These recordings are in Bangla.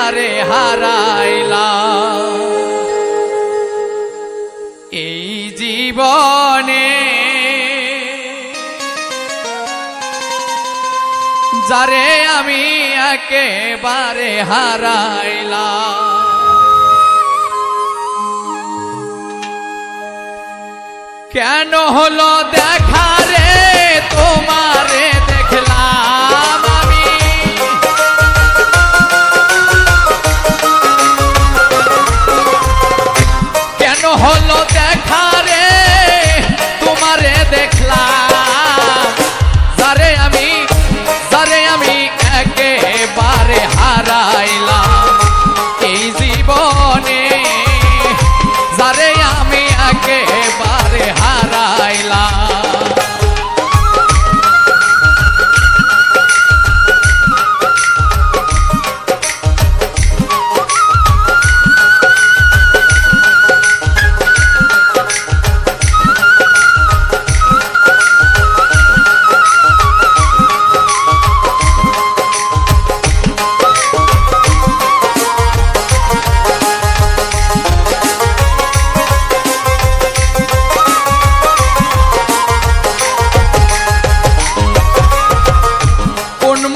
একেবারে হারাইলাম এই জীবনে যারে আমি একেবারে হারাইলাম কেন হলো দেখা রে তোমারে দেখলাম আমি কেন হলো দেখা রে তোমারে দেখলাম যারে আমি একেবারে হারাইলাম এই জীবনে যারে আমি একেবারে হারাইলাম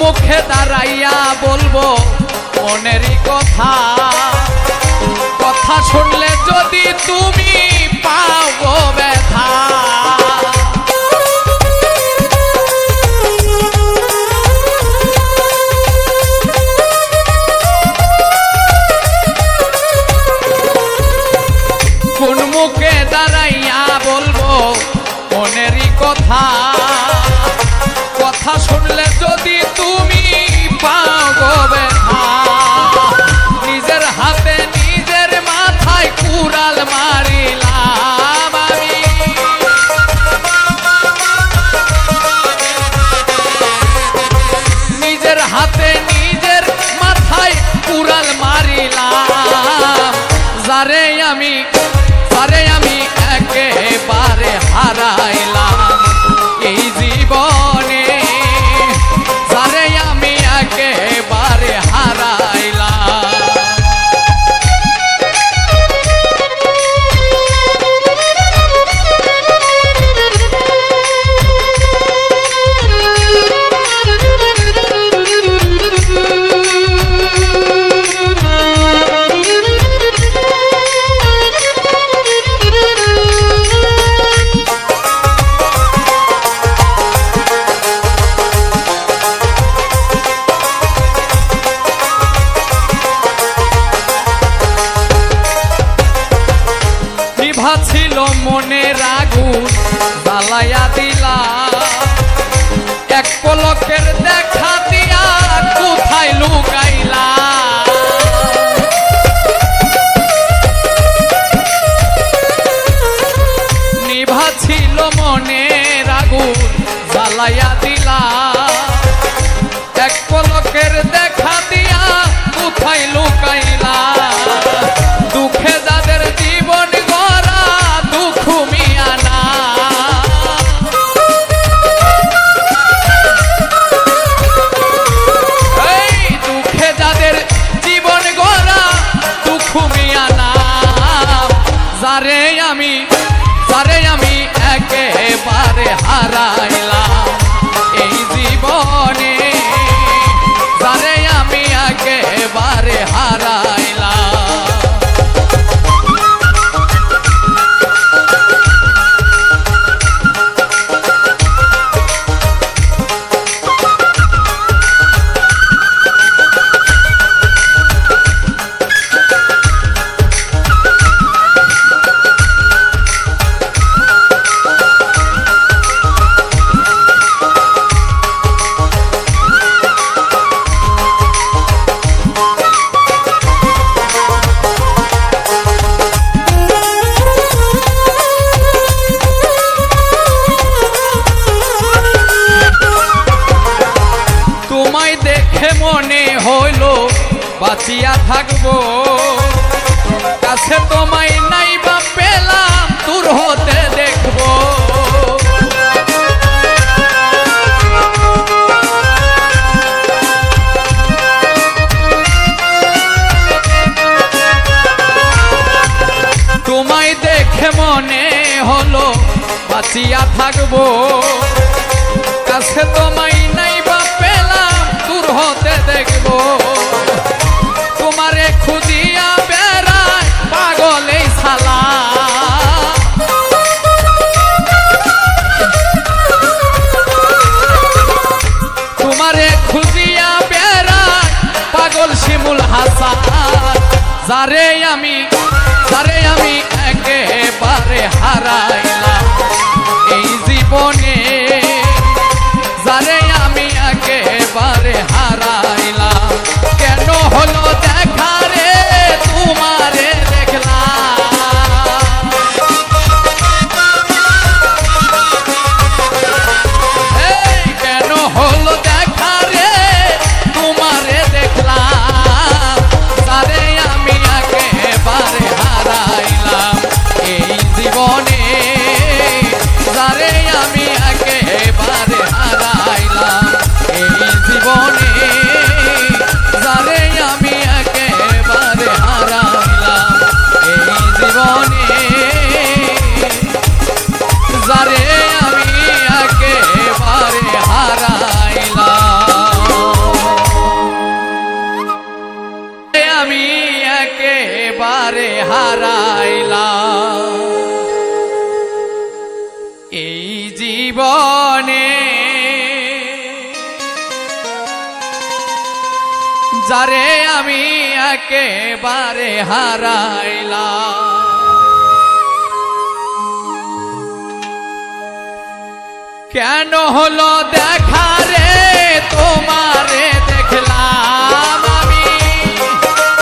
মুখে দাঁড়াইয়া বলবো মনেরই কথা কথা শুনলে যদি তুমি পাও ব্যথা কোন মুখে দাঁড়াইয়া বলবো মনেরই কথা কথা শুনলে যদি তুমি পাও ব্যথা নিজের হাতে নিজের মাথায় কুড়াল মারিলাম আমি নিজের হাতে নিজের মাথায় কুড়াল মারিলাম যারে আমি একেবারে হারাইলাম এই জীবনে যারে আমি একেবারে হারাইলাম ছিল মনের আগুন জ্বালাইয়া দিলা এক পলকের দেখা দিয়া কোথায় লুকাইলা নিভা ছিল মনের আগুন জ্বালাইয়া দিলা এক পলকের দেখা দিয়া কোথায় লুকাইলা দুঃখে যাদের জীবন গড়া দুঃখ মিয়া না এই দুঃখে যাদের জীবন গড়া দুঃখ মিয়া না যারে আমি একেবারে হারাইলাম এই জীবনে যারে আমি একেবারে হারাইলাম মনে হইল বাঁচিয়া থাকবো কাছে তোমায় নাই বা পেলাম দূর হতে দেখবো হলো বাঁচিয়া থাকবো কাছে তোমায় নাই বা পেলাম দূর হতে দেখবো তোমারে খুঁজিয়া বেড়ায় পাগল এই শালা তোমারে খুঁজিয়া বেড়ায় পাগল শিমুল হাসান যারে আমি একেবারে হারাইলাম এই জীবনে যারে আমি একেবারে হারাইলাম কেন হলো দেখা রে তোমারে দেখলাম এই কেন হলো দেখা রে তোমারে দেখলাম যারে আমি একেবারে হারাইলাম এই জীবনে যারে আমি একেবারে হারাইলাম এই জীবনে যারে আমি একেবারে হারাইলাম এই জীবনে যারে আমি একেবারে হারাইলাম আমি একেবারে হারাইলাম এই জীবনে যারে আমি একেবারে হারাইলাম কেন হলো দেখা